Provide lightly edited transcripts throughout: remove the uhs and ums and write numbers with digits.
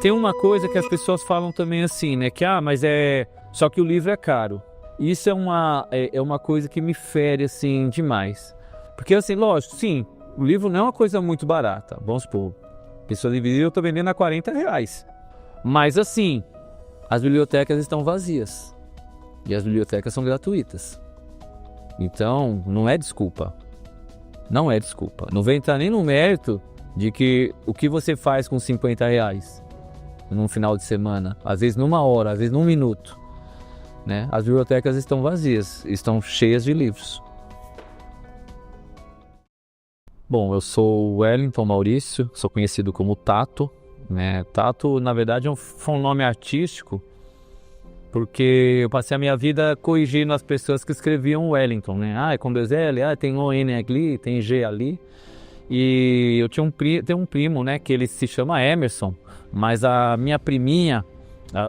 Tem uma coisa que as pessoas falam também assim, né? Que, mas só que o livro é caro. Isso é uma coisa que me fere, assim, demais. Porque, assim, lógico, sim, o livro não é uma coisa muito barata. Vamos supor, Pessoa Invisível eu tô vendendo a R$40. Mas, assim, as bibliotecas estão vazias. E as bibliotecas são gratuitas. Então, não é desculpa. Não é desculpa. Não vem entrar nem no mérito de que o que você faz com R$50 num final de semana, às vezes numa hora, às vezes num minuto, né? As bibliotecas estão vazias, estão cheias de livros. Bom, eu sou o Wellington Maurício, sou conhecido como Tato, né? Tato, na verdade, foi um nome artístico, porque eu passei a minha vida corrigindo as pessoas que escreviam Wellington, né? É com 2 L, tem um N ali, tem G ali. E eu tenho um primo, né, que ele se chama Emerson, mas a minha priminha,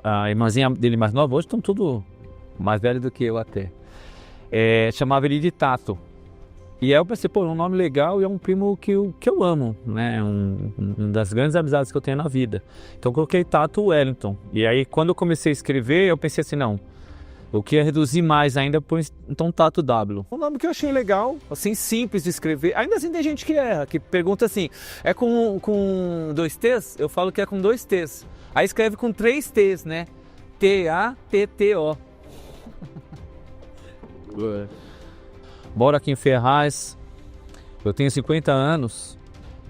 a irmãzinha dele mais nova, hoje estão tudo mais velho do que eu até, chamava ele de Tato. E aí eu pensei, é um nome legal e é um primo que eu amo, né, uma das grandes amizades que eu tenho na vida. Então eu coloquei Tato Wellington. E aí quando eu comecei a escrever, eu pensei assim, não, eu queria reduzir mais ainda, então Tato W. Um nome que eu achei legal, assim, simples de escrever. Ainda assim tem gente que erra, que pergunta assim, é com 2 T's? Eu falo que é com 2 T's. Aí escreve com 3 T's, né? T-A-T-T-O. Moro aqui em Ferraz, eu tenho 50 anos,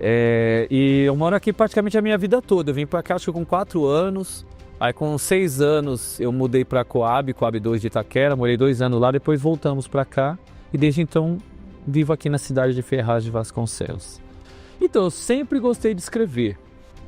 e eu moro aqui praticamente a minha vida toda. Eu vim pra cá acho que com 4 anos. Aí com 6 anos eu mudei para Coab 2 de Itaquera, morei 2 anos lá, depois voltamos para cá e desde então vivo aqui na cidade de Ferraz de Vasconcelos. Então eu sempre gostei de escrever.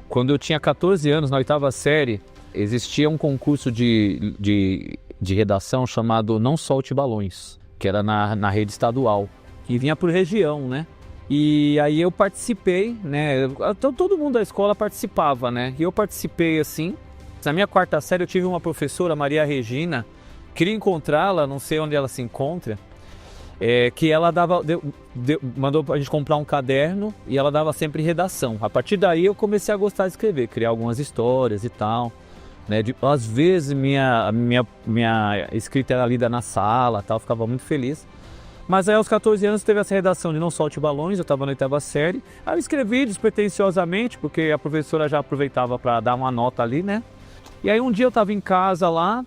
Quando eu tinha 14 anos, na 8ª série, existia um concurso de redação chamado Não Solte Balões, que era na rede estadual, e vinha por região, né? E aí eu participei, né? Todo mundo da escola participava, né? E eu participei assim. Na minha 4ª série eu tive uma professora, Maria Regina, queria encontrá-la, não sei onde ela se encontra, que ela mandou a gente comprar um caderno e ela dava sempre redação. A partir daí eu comecei a gostar de escrever, criar algumas histórias e tal, né? Às vezes minha escrita era lida na sala, tal, ficava muito feliz. Mas aí aos 14 anos teve essa redação de Não Solte Balões, eu estava na 8ª série, aí eu escrevi despretensiosamente, porque a professora já aproveitava para dar uma nota ali, né? E aí um dia eu estava em casa lá,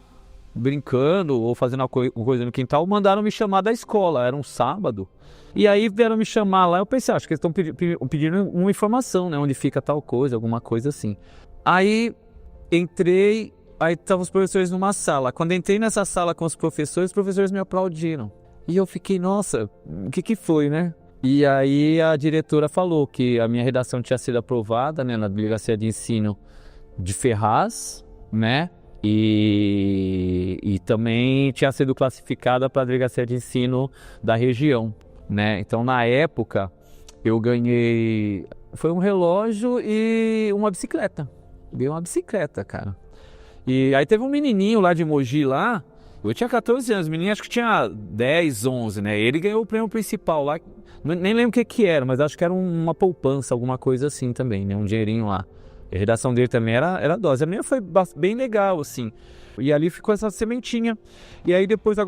brincando ou fazendo uma coisa no quintal, mandaram me chamar da escola, era um sábado. E aí vieram me chamar lá, eu pensei, acho que eles estão pedindo uma informação, né? Onde fica tal coisa, alguma coisa assim. Aí entrei, aí estavam os professores numa sala. Quando entrei nessa sala com os professores me aplaudiram. E eu fiquei, nossa, o que foi, né? E aí a diretora falou que a minha redação tinha sido aprovada, né, na Delegacia de Ensino de Ferraz, né? E também tinha sido classificada para a Delegacia de Ensino da região, né? Então, na época, eu ganhei... Foi um relógio e uma bicicleta. Ganhei uma bicicleta, cara. E aí teve um menininho lá de Mogi lá. Eu tinha 14 anos, o menino acho que tinha 10, 11, né? Ele ganhou o prêmio principal lá. Nem lembro o que era, mas acho que era uma poupança, alguma coisa assim também, né? Um dinheirinho lá. A redação dele também era dose. A minha foi bem legal, assim. E ali ficou essa sementinha. E aí depois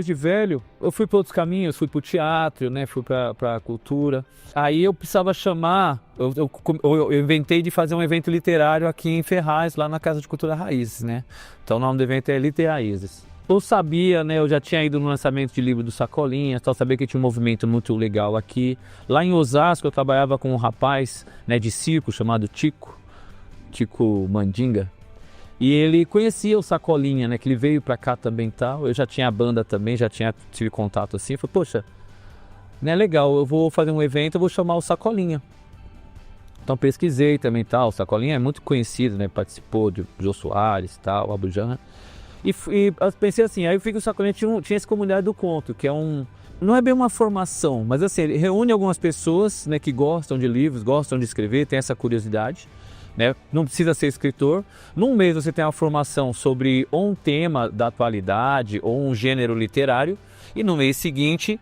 de velho, eu fui para outros caminhos, fui para o teatro, né? Fui para a cultura. Aí eu precisava chamar, eu inventei de fazer um evento literário aqui em Ferraz, lá na Casa de Cultura Raízes, né? Então o nome do evento é Literaízes. Eu sabia, né? Eu já tinha ido no lançamento de livro do Sacolinha, tal, sabia que tinha um movimento muito legal aqui. Lá em Osasco eu trabalhava com um rapaz, né, de circo chamado Tico Mandinga. E ele conhecia o Sacolinha, né? Que ele veio pra cá também e tal. Eu já tinha a banda também, tive contato assim. Eu falei, poxa, né, legal, eu vou fazer um evento, eu vou chamar o Sacolinha. Então pesquisei também e tal. O Sacolinha é muito conhecido, né? Participou de Jô Soares e tal, Abujamra. E pensei assim, aí eu fico o Sacolinha tinha essa comunidade do conto, que é não é bem uma formação, mas assim, ele reúne algumas pessoas, né, que gostam de livros, gostam de escrever, tem essa curiosidade, né? Não precisa ser escritor. Num mês você tem uma formação sobre um tema da atualidade ou um gênero literário, e no mês seguinte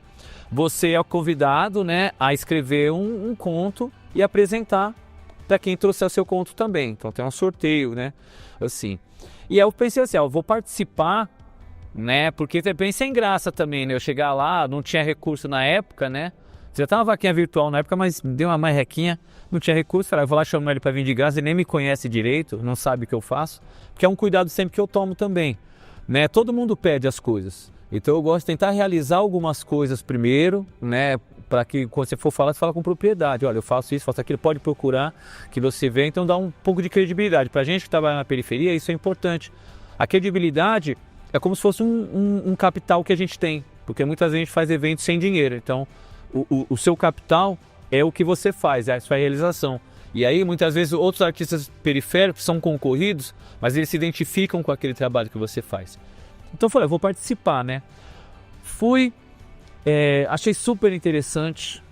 você é convidado, né, a escrever um conto e apresentar para quem trouxer seu conto também. Então tem um sorteio, né? Assim. E aí eu pensei assim, eu vou participar, né? Porque também sem graça também, né? Eu chegar lá, não tinha recurso na época, né? Já tava vaquinha virtual na época, mas deu uma marrequinha, não tinha recurso. Falei, eu vou lá chamar ele para vir de graça, ele nem me conhece direito, não sabe o que eu faço. Porque é um cuidado sempre que eu tomo também, né? Todo mundo pede as coisas. Então eu gosto de tentar realizar algumas coisas primeiro, né? Para que quando você for falar, você fala com propriedade. Olha, eu faço isso, faço aquilo, pode procurar que você vê. Então dá um pouco de credibilidade. Para a gente que trabalha na periferia, isso é importante. A credibilidade é como se fosse um capital que a gente tem, porque muitas vezes a gente faz eventos sem dinheiro. Então o seu capital é o que você faz, é a sua realização. E aí muitas vezes outros artistas periféricos são concorridos, mas eles se identificam com aquele trabalho que você faz. Então eu falei, eu vou participar, né? Fui, achei super interessante,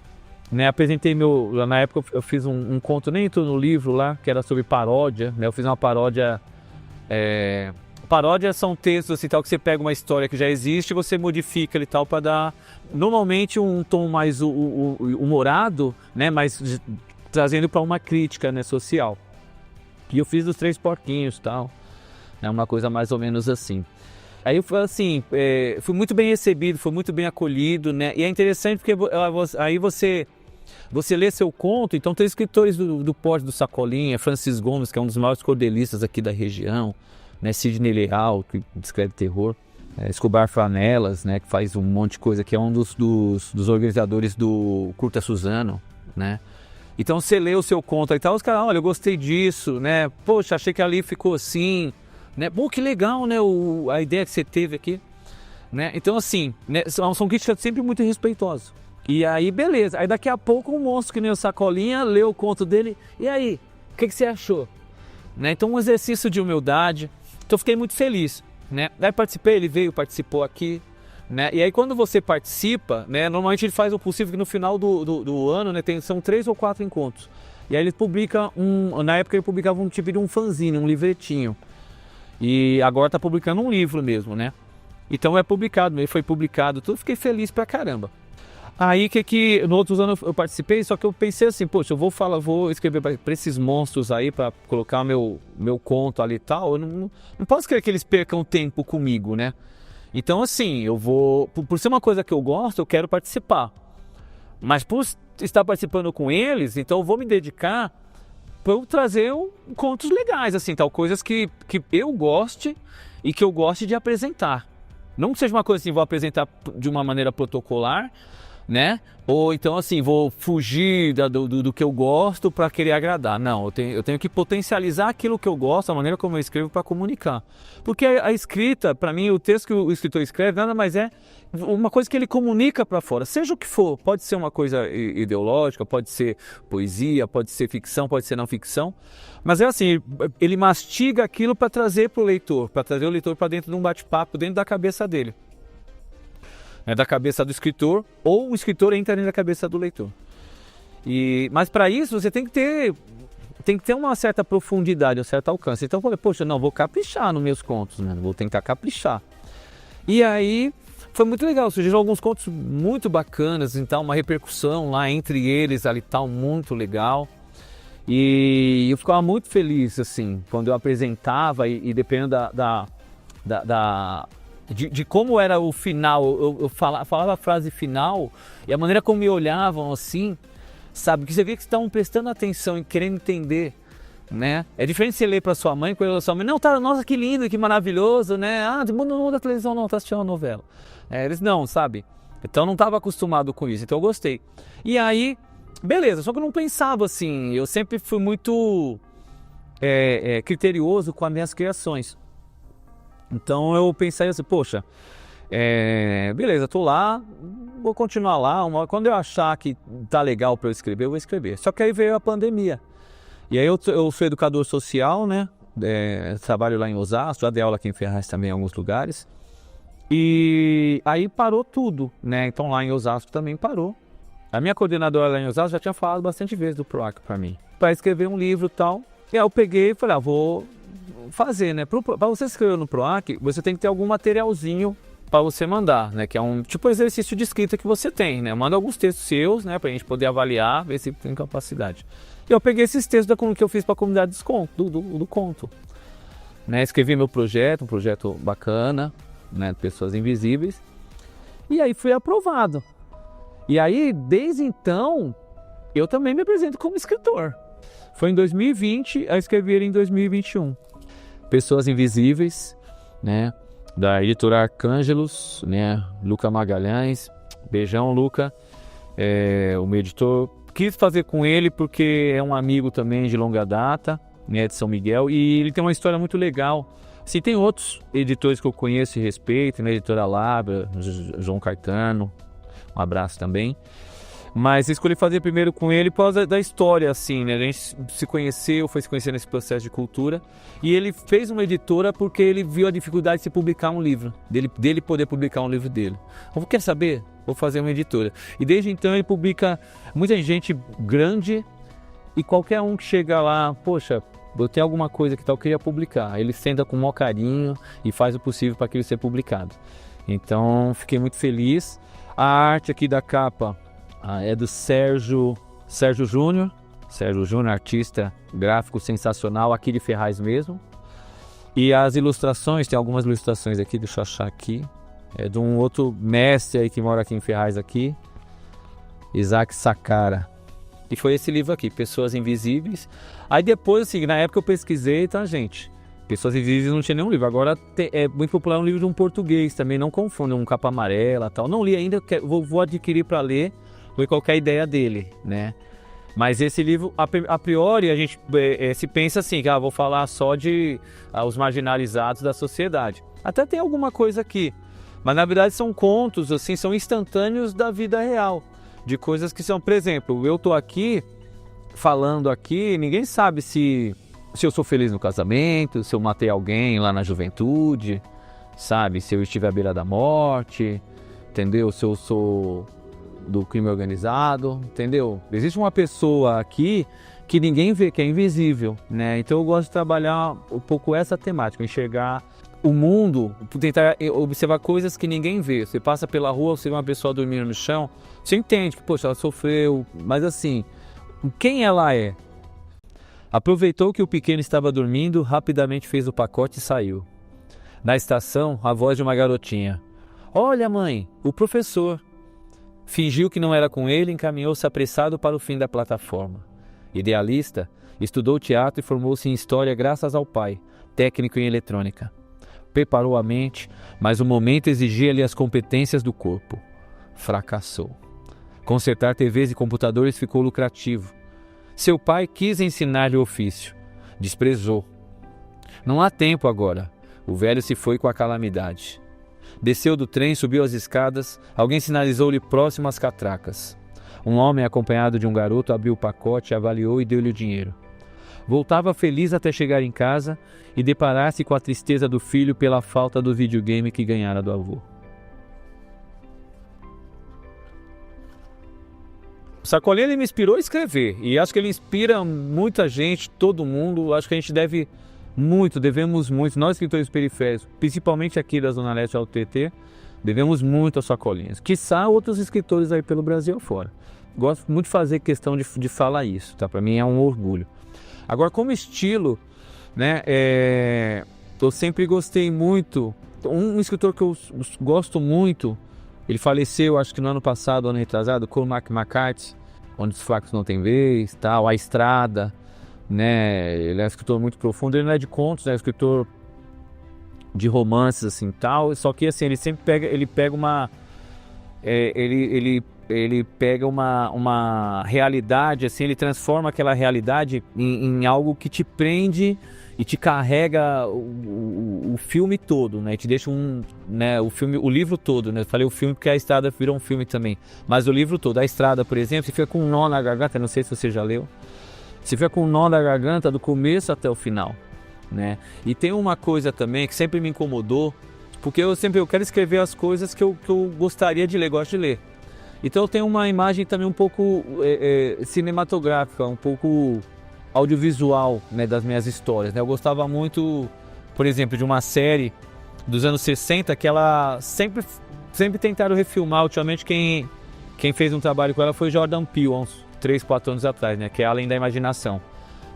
né? Apresentei na época eu fiz um conto, nem entrou no livro lá, que era sobre paródia, né? Eu fiz uma paródia, paródias são textos assim, tal, que você pega uma história que já existe e você modifica e tal para dar, normalmente um tom mais humorado, né? Mas trazendo para uma crítica, né, social. E eu fiz dos Três Porquinhos, tal, né? Uma coisa mais ou menos assim. Aí eu fui assim, fui muito bem recebido, fui muito bem acolhido, né? E é interessante porque aí você lê seu conto, então tem escritores do porte do Sacolinha, Francis Gomes, que é um dos maiores cordelistas aqui da região, né? Sidney Leal, que escreve terror, Escobar Flanelas, né? Que faz um monte de coisa, que é um dos organizadores do Curta Suzano, né? Então você lê o seu conto e tal, os caras, olha, eu gostei disso, né? Poxa, achei que ali ficou assim, né? Pô, que legal, né? A ideia que você teve aqui, né? Então assim, né? São críticas sempre muito respeitosas. E aí, beleza. Aí daqui a pouco um monstro que nem o Sacolinha leu o conto dele. E aí, o que você achou? Né? Então um exercício de humildade. Então eu fiquei muito feliz, né? Aí participei, ele veio, participou aqui, né? E aí quando você participa, né? Normalmente ele faz o possível que no final do ano, né? São 3 ou 4 encontros. E aí ele publica na época ele publicava um tipo de um fanzine, um livretinho. E agora tá publicando um livro mesmo, né? Então é publicado, ele foi publicado, tudo, fiquei feliz pra caramba. Aí no outros anos eu participei, só que eu pensei assim, poxa, eu vou escrever para esses monstros aí, para colocar meu conto ali e tal, eu não posso querer que eles percam tempo comigo, né? Então assim, eu vou, por ser uma coisa que eu gosto, eu quero participar. Mas por estar participando com eles, então eu vou me dedicar para eu trazer contos legais, assim, tal, coisas que eu goste e que eu goste de apresentar. Não que seja uma coisa assim, vou apresentar de uma maneira protocolar, né? Ou então assim, vou fugir do que eu gosto para querer agradar. Não, eu tenho que potencializar aquilo que eu gosto, a maneira como eu escrevo, para comunicar. Porque a escrita, para mim, o texto que o escritor escreve nada mais é uma coisa que ele comunica para fora, seja o que for. Pode ser uma coisa ideológica, pode ser poesia, pode ser ficção, pode ser não ficção. Mas é assim, ele mastiga aquilo para trazer para o leitor, para trazer o leitor para dentro de um bate-papo, dentro da cabeça dele. Da cabeça do escritor, ou o escritor entra dentro da cabeça do leitor. Mas para isso você tem que ter uma certa profundidade, um certo alcance. Então eu falei, poxa, não, vou caprichar nos meus contos, né? Vou tentar caprichar. E aí foi muito legal, surgiram alguns contos muito bacanas, então uma repercussão lá entre eles ali tal, muito legal. E eu ficava muito feliz, assim, quando eu apresentava e dependendo de como era o final, eu falava a frase final e a maneira como me olhavam assim, sabe? Que você via que estavam prestando atenção e querendo entender, né? É diferente você ler para sua mãe, quando a sua mãe, não, tá, nossa, que lindo, que maravilhoso, né? Ah, não da televisão não, tá assistindo uma novela. Eles não, sabe? Então eu não estava acostumado com isso, então eu gostei. E aí, beleza, só que eu não pensava assim, eu sempre fui muito criterioso com as minhas criações. Então eu pensei assim, poxa, beleza, tô lá, vou continuar lá, quando eu achar que tá legal para eu escrever, eu vou escrever. Só que aí veio a pandemia. E aí eu sou educador social, né? Trabalho lá em Osasco, já dei aula aqui em Ferraz também em alguns lugares. E aí parou tudo, né? Então lá em Osasco também parou. A minha coordenadora lá em Osasco já tinha falado bastante vezes do PROAC para mim, para escrever um livro e tal. E aí eu peguei e falei, vou fazer, né? Para você escrever no PROAC, você tem que ter algum materialzinho para você mandar, né? Que é um tipo exercício de escrita que você tem, né? Manda alguns textos seus, né? Para a gente poder avaliar, ver se tem capacidade. E eu peguei esses textos que eu fiz para a comunidade do conto. Né? Escrevi meu projeto, um projeto bacana, né? Pessoas Invisíveis. E aí fui aprovado. E aí, desde então, eu também me apresento como escritor. Foi em 2020, a escrever em 2021. Pessoas Invisíveis, né? Da editora Arcângelos, né? Luca Magalhães. Beijão, Luca. O meu editor. Quis fazer com ele porque é um amigo também de longa data, né? De São Miguel. E ele tem uma história muito legal. Assim, tem outros editores que eu conheço e respeito, né? Editora Labra, João Caetano. Um abraço também. Mas escolhi fazer primeiro com ele por causa da história, assim, né? A gente se conheceu, foi se conhecer nesse processo de cultura. E ele fez uma editora porque ele viu a dificuldade de se publicar um livro. Dele poder publicar um livro dele. Então, quer saber? Vou fazer uma editora. E desde então ele publica muita gente grande. E qualquer um que chega lá, poxa, eu tenho alguma coisa que tal, eu queria publicar. Ele senta com o maior carinho e faz o possível para aquilo ser publicado. Então, fiquei muito feliz. A arte aqui da capa é do Sérgio Júnior. Sérgio Júnior, artista gráfico sensacional, aqui de Ferraz mesmo. E as ilustrações, tem algumas ilustrações aqui, deixa eu achar aqui. É de um outro mestre aí que mora aqui em Ferraz aqui, Isaac Sacara. E foi esse livro aqui, Pessoas Invisíveis. Aí depois, assim, na época eu pesquisei, tá, gente? Pessoas Invisíveis não tinha nenhum livro. Agora é muito popular um livro de um português também, não confundam, um capa amarela e tal. Não li ainda, vou adquirir para ler, foi qualquer ideia dele, né? Mas esse livro, a priori, a gente se pensa assim, que vou falar só de os marginalizados da sociedade. Até tem alguma coisa aqui, mas na verdade são contos, assim, são instantâneos da vida real. De coisas que são, por exemplo, eu tô aqui, falando aqui, ninguém sabe se eu sou feliz no casamento, se eu matei alguém lá na juventude, sabe? Se eu estiver à beira da morte, entendeu? Se eu sou do crime organizado, entendeu? Existe uma pessoa aqui que ninguém vê, que é invisível, né? Então eu gosto de trabalhar um pouco essa temática, enxergar o mundo, tentar observar coisas que ninguém vê. Você passa pela rua, você vê uma pessoa dormindo no chão, você entende que, poxa, ela sofreu, mas assim, quem ela é? Aproveitou que o pequeno estava dormindo, rapidamente fez o pacote e saiu. Na estação, a voz de uma garotinha. Olha, mãe, o professor. Fingiu que não era com ele e encaminhou-se apressado para o fim da plataforma. Idealista, estudou teatro e formou-se em história graças ao pai, técnico em eletrônica. Preparou a mente, mas o momento exigia-lhe as competências do corpo. Fracassou. Consertar TVs e computadores ficou lucrativo. Seu pai quis ensinar-lhe o ofício. Desprezou. Não há tempo agora. O velho se foi com a calamidade. Desceu do trem, subiu as escadas. Alguém sinalizou-lhe próximo às catracas. Um homem acompanhado de um garoto abriu o pacote, avaliou e deu-lhe o dinheiro. Voltava feliz até chegar em casa e deparar-se com a tristeza do filho pela falta do videogame que ganhara do avô. O Sacolinha, ele me inspirou a escrever, e acho que ele inspira muita gente, todo mundo. Acho que a gente devemos muito, nós escritores periféricos, principalmente aqui da Zona Leste ao TT, devemos muito ao Sacolinhas, quiçá outros escritores aí pelo Brasil fora. Gosto muito de fazer questão de falar isso, tá? Para mim é um orgulho. Agora, como estilo, né, eu sempre gostei muito, um escritor que eu gosto muito, ele faleceu, acho que no ano passado, ano retrasado, Cormac McCarthy, Onde os Fracos Não Têm Vez, tal, A Estrada, né? Ele é um escritor muito profundo, ele não é de contos, é um escritor de romances, assim, tal, só que, assim, ele sempre pega uma... Ele pega uma realidade, assim, ele transforma aquela realidade em algo que te prende e te carrega o filme todo, né? E te deixa o livro todo, né? Eu falei o filme porque A Estrada virou um filme também, mas o livro todo. A Estrada, por exemplo, você fica com um nó na garganta, não sei se você já leu, você fica com um nó na garganta do começo até o final, né? E tem uma coisa também que sempre me incomodou, porque eu quero escrever as coisas que eu gostaria de ler, gosto de ler. Então eu tenho uma imagem também um pouco cinematográfica, um pouco audiovisual, né, das minhas histórias, né? Eu gostava muito, por exemplo, de uma série dos anos 60 que ela sempre tentaram refilmar. Ultimamente quem fez um trabalho com ela foi Jordan Peele, 3, 4 anos atrás, né? Que é Além da Imaginação.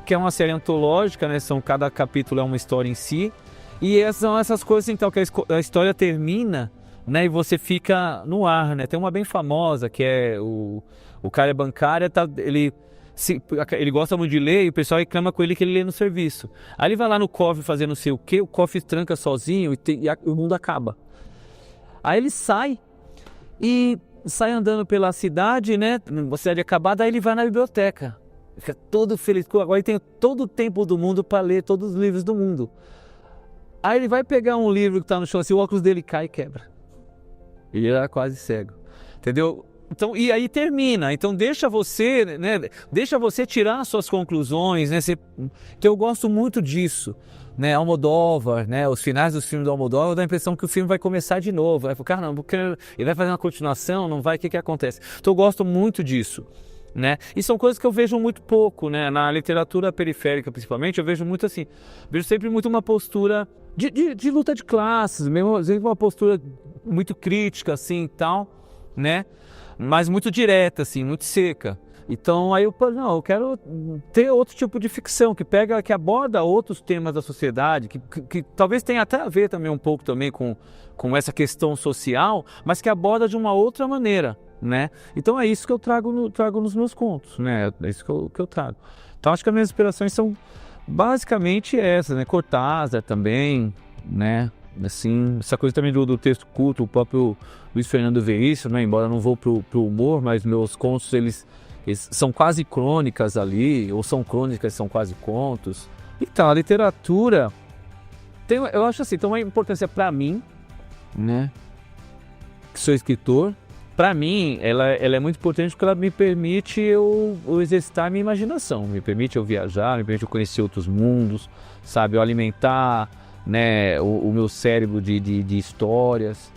Que é uma série antológica, né? Cada capítulo é uma história em si. E são essas coisas, então, que a história termina, né? E você fica no ar, né? Tem uma bem famosa, que é o cara é bancário, ele gosta muito de ler e o pessoal reclama com ele que ele lê no serviço. Aí ele vai lá no cofre fazer não sei o quê, o cofre tranca sozinho e o mundo acaba. Aí ele sai andando pela cidade, né? Uma cidade acabada, aí ele vai na biblioteca. Fica todo feliz. Agora ele tem todo o tempo do mundo para ler todos os livros do mundo. Aí ele vai pegar um livro que está no chão, assim, o óculos dele cai e quebra. Ele era quase cego. Entendeu? Então, e aí termina. Então deixa você, né? Deixa você tirar as suas conclusões, né? Então eu gosto muito disso. Né, Almodóvar, né, os finais dos filmes do Almodóvar, dá a impressão que o filme vai começar de novo. Vai ficar, não, porque ele vai fazer uma continuação, não vai, o que acontece? Então eu gosto muito disso, né? E são coisas que eu vejo muito pouco, né? Na literatura periférica, principalmente, eu vejo muito assim, vejo sempre muito uma postura de luta de classes, mesmo uma postura muito crítica, assim, tal, né? Mas muito direta, assim, muito seca. Então aí eu quero ter outro tipo de ficção que aborda outros temas da sociedade, que talvez tenha até a ver também um pouco também com essa questão social, mas que aborda de uma outra maneira, né? Então é isso que eu trago nos meus contos, né? É isso que eu trago. Então acho que as minhas inspirações são basicamente essas, né? Cortázar também, né? Assim, essa coisa também do texto culto, o próprio Luiz Fernando Veríssimo, né? Embora eu não vou pro humor, mas meus contos, eles são quase crônicas ali, ou são crônicas, são quase contos. Então, a literatura eu acho assim, tem uma importância para mim, né, que sou escritor. Para mim, ela é muito importante porque ela me permite eu exercitar a minha imaginação, me permite eu viajar, me permite eu conhecer outros mundos, sabe, eu alimentar, né, o meu cérebro de histórias.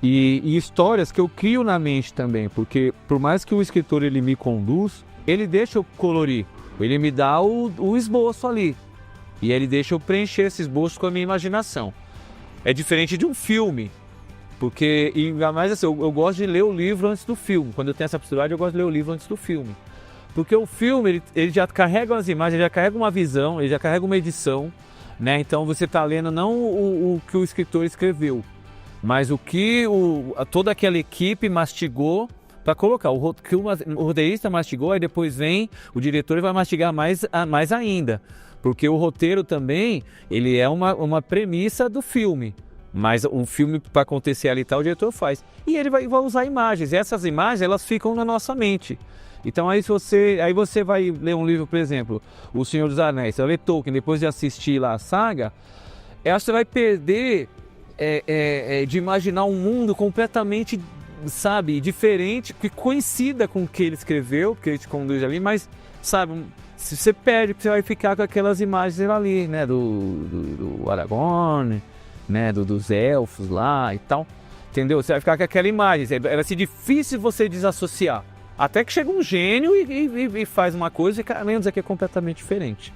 E histórias que eu crio na mente também, porque por mais que o escritor ele me conduz, ele deixa eu colorir, ele me dá o esboço ali, e ele deixa eu preencher esse esboço com a minha imaginação. É diferente de um filme, porque, e mais assim, eu gosto de ler o livro antes do filme. Quando eu tenho essa possibilidade, eu gosto de ler o livro antes do filme, porque o filme ele já carrega as imagens, ele já carrega uma visão, ele já carrega uma edição, né? Então você está lendo não o que o escritor escreveu, mas o que toda aquela equipe mastigou para colocar. O que o roteirista mastigou, aí depois vem o diretor e vai mastigar mais ainda. Porque o roteiro também, ele é uma premissa do filme. Mas o filme, para acontecer ali, o diretor faz. E ele vai usar imagens. E essas imagens, elas ficam na nossa mente. Então aí você vai ler um livro, por exemplo, O Senhor dos Anéis. Você vai ler Tolkien, depois de assistir lá a saga, eu acho que você vai perder... de imaginar um mundo completamente, sabe, diferente, que coincida com o que ele escreveu, porque ele te conduz ali, mas, sabe, se você perde, você vai ficar com aquelas imagens ali, né, do Aragorn, né, dos elfos lá e tal, entendeu? Você vai ficar com aquela imagem, vai ser difícil você desassociar, até que chega um gênio e faz uma coisa e, caramba, aqui é completamente diferente.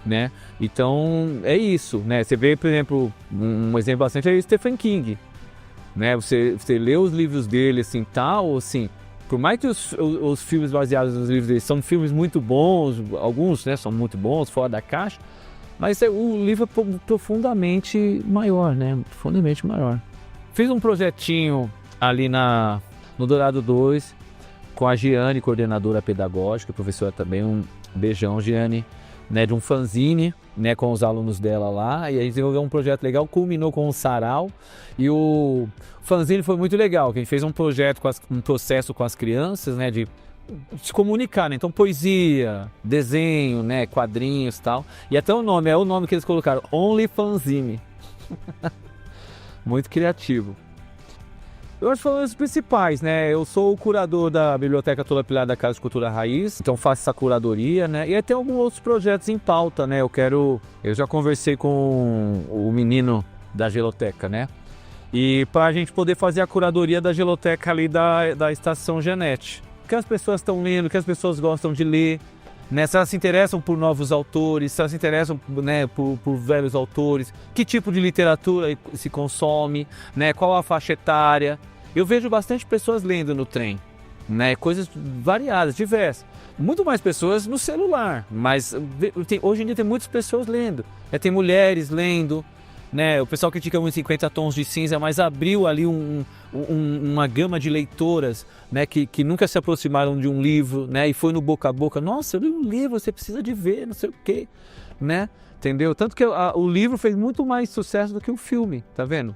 Né? Então é isso, né? Você vê, por exemplo, um exemplo bastante é o Stephen King, né? Você lê os livros dele assim, tal, assim, por mais que os filmes baseados nos livros dele são filmes muito bons, alguns, né, são muito bons, fora da caixa, mas o livro é profundamente maior, né? Profundamente maior. Fiz um projetinho ali no Dourado 2 com a Giane, coordenadora pedagógica, professora também, um beijão, Giane. Né, de um fanzine, né, com os alunos dela lá, e aí desenvolveu um projeto legal, culminou com um sarau, e o fanzine foi muito legal, que a gente fez um projeto, um processo com as crianças, né, de se comunicar, né, então poesia, desenho, né, quadrinhos e tal, e até o nome que eles colocaram, Only Fanzine. Muito criativo. Eu acho que foram os principais, né? Eu sou o curador da Biblioteca Tola Pilar da Casa de Cultura Raiz, então faço essa curadoria, né? E aí tem alguns outros projetos em pauta, né? Eu já conversei com o menino da Geloteca, né? E para a gente poder fazer a curadoria da Geloteca ali da Estação Genete. O que as pessoas estão lendo, o que as pessoas gostam de ler, né? Se elas se interessam por novos autores, se elas se interessam, né, por velhos autores, que tipo de literatura se consome, né? Qual a faixa etária. Eu vejo bastante pessoas lendo no trem, né? Coisas variadas, diversas. Muito mais pessoas no celular, mas hoje em dia tem muitas pessoas lendo. Tem mulheres lendo, né? O pessoal critica muito 50 Tons de Cinza, mas abriu ali uma gama de leitoras, né? Que nunca se aproximaram de um livro, né? E foi no boca a boca. Nossa, eu li um livro, você precisa de ver, não sei o quê, né? Entendeu? Tanto que o livro fez muito mais sucesso do que o filme, tá vendo?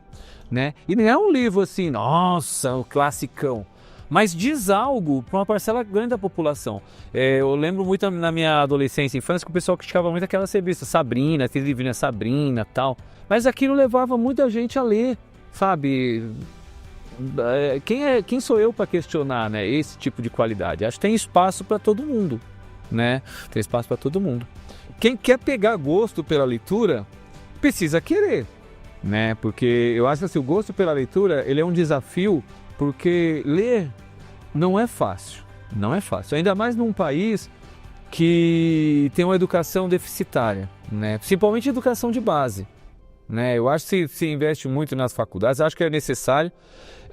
Né? E não é um livro assim, nossa, o classicão. Mas diz algo para uma parcela grande da população. Eu lembro muito na minha adolescência e infância que o pessoal criticava muito aquelas revistas, Sabrina, aquele livrinho Sabrina e tal. Mas aquilo levava muita gente a ler, sabe? Quem sou eu para questionar, né, esse tipo de qualidade? Acho que tem espaço para todo mundo, né? Tem espaço para todo mundo. Quem quer pegar gosto pela leitura, precisa querer, né? Porque eu acho que assim, o gosto pela leitura, ele é um desafio. Porque ler não é fácil, não é fácil. Ainda mais num país que tem uma educação deficitária, né? Principalmente educação de base, né? Eu acho que se investe muito nas faculdades, acho que é necessário.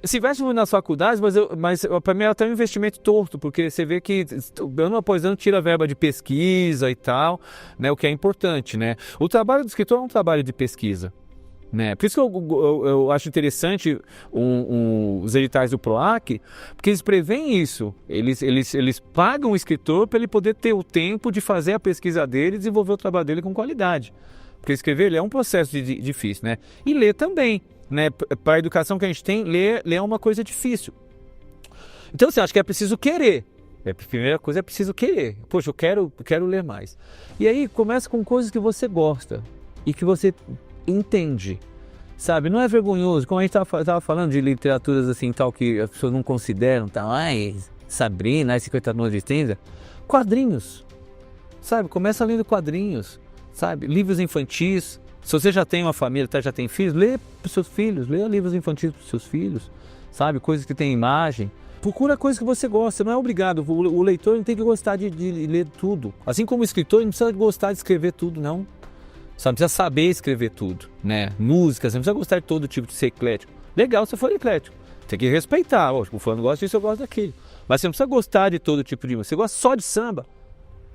Se investe muito nas faculdades, mas para mim é até um investimento torto, porque você vê que ano após ano tira a verba de pesquisa e tal, né? O que é importante, né? O trabalho do escritor é um trabalho de pesquisa. Né? Por isso que eu acho interessante os editais do PROAC, porque eles preveem isso. Eles pagam o escritor para ele poder ter o tempo de fazer a pesquisa dele e desenvolver o trabalho dele com qualidade. Porque escrever ele é um processo difícil, né? E ler também, né? Para a educação que a gente tem, ler é uma coisa difícil. Então, assim, acho que é preciso querer. A primeira coisa é preciso querer. Poxa, eu quero ler mais. E aí começa com coisas que você gosta e que você entende, sabe? Não é vergonhoso, como a gente tava falando de literaturas assim, tal, que as pessoas não consideram, tal, Sabrina, 50 Tons de Cinza, quadrinhos, sabe? Começa lendo quadrinhos, sabe? Livros infantis. Se você já tem uma família, já tem filhos, lê para os seus filhos, lê livros infantis para os seus filhos, sabe? Coisas que têm imagem. Procura coisas que você gosta, você não é obrigado. O leitor não tem que gostar de ler tudo. Assim como o escritor, ele não precisa gostar de escrever tudo, não. Você não precisa saber escrever tudo, né? Música, você não precisa gostar de todo tipo de ser eclético. Legal se for eclético. Tem que respeitar. O fulano gosta disso, eu gosto daquilo. Mas você não precisa gostar de todo tipo de música. Você gosta só de samba.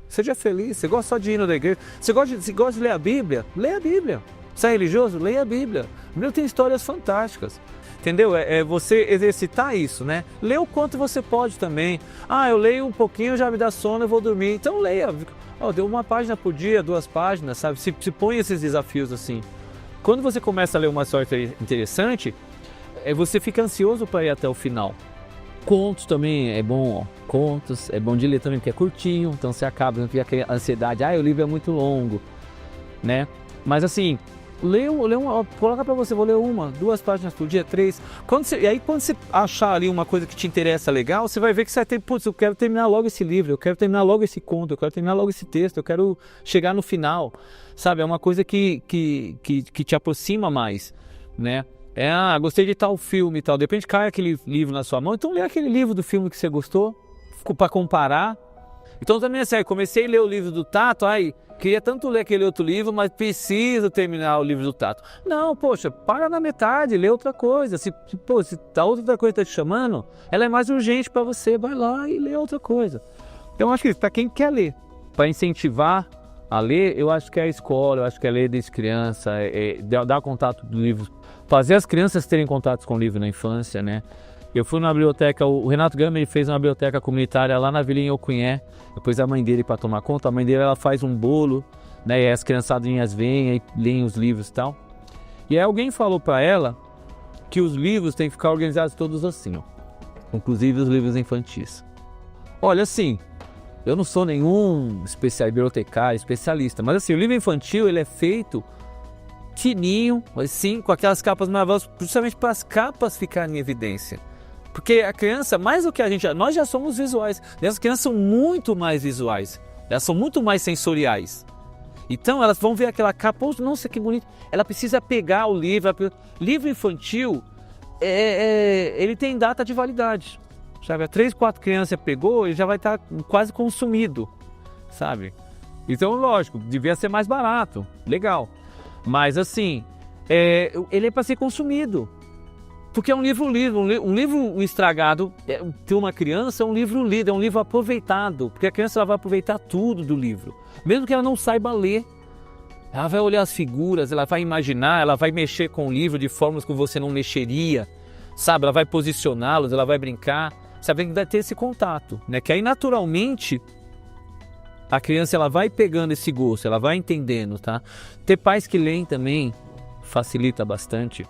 Seja feliz. Você gosta só de hino da igreja. Você gosta de ler a Bíblia? Leia a Bíblia. Você é religioso? Leia a Bíblia. A Bíblia tem histórias fantásticas. Entendeu? É você exercitar isso, né? Lê o quanto você pode também. Eu leio um pouquinho, já me dá sono, eu vou dormir. Então leia. Deu uma página por dia, 2 páginas, sabe? Se põe esses desafios assim. Quando você começa a ler uma história interessante, você fica ansioso para ir até o final. Contos também é bom, contos é bom de ler também porque é curtinho, então você acaba, não fica aquela ansiedade, o livro é muito longo, né? Mas assim, coloca para você, vou ler 1, 2 páginas por dia, 3. Quando você achar ali uma coisa que te interessa legal, você vai ver que você vai ter, eu quero terminar logo esse livro, eu quero terminar logo esse conto, eu quero terminar logo esse texto, eu quero chegar no final, sabe? É uma coisa que te aproxima mais, né? Gostei de tal filme e tal, de repente cai aquele livro na sua mão, então lê aquele livro do filme que você gostou, para comparar. Então também assim, comecei a ler o livro do Tato, queria tanto ler aquele outro livro, mas preciso terminar o livro do Tato. Não, poxa, para na metade, lê outra coisa. Se a outra coisa está te chamando, ela é mais urgente para você, vai lá e lê outra coisa. Então acho que para quem quer ler, para incentivar a ler, eu acho que é a escola, eu acho que é ler desde criança, dar contato do livro, fazer as crianças terem contatos com o livro na infância, né? Eu fui na biblioteca, o Renato Gama fez uma biblioteca comunitária lá na Vila em Ocunhé, depois a mãe dele para tomar conta, a mãe dele ela faz um bolo, né, e as criançadinhas vêm e leem os livros e tal. E aí alguém falou para ela que os livros têm que ficar organizados todos assim, inclusive os livros infantis. Olha, assim, eu não sou nenhum bibliotecário, especialista, mas assim, o livro infantil ele é feito fininho, assim, com aquelas capas maravilhosas, justamente para as capas ficarem em evidência. Porque a criança, mais do que nós já somos visuais, as crianças são muito mais visuais, elas são muito mais sensoriais. Então elas vão ver aquela capa, nossa, que bonito. Ela precisa pegar o livro. Livro infantil, ele tem data de validade, sabe? A 3, 4 crianças pegou, ele já vai estar quase consumido, sabe? Então, lógico, devia ser mais barato, legal. Mas assim, ele é para ser consumido. Porque é um livro lido, um livro estragado, ter uma criança é um livro lido, é um livro aproveitado, porque a criança ela vai aproveitar tudo do livro, mesmo que ela não saiba ler. Ela vai olhar as figuras, ela vai imaginar, ela vai mexer com o livro de formas que você não mexeria, sabe? Ela vai posicioná-los, ela vai brincar, sabe? Vai ter esse contato, né? Que aí naturalmente a criança ela vai pegando esse gosto, ela vai entendendo, tá? Ter pais que leem também facilita bastante.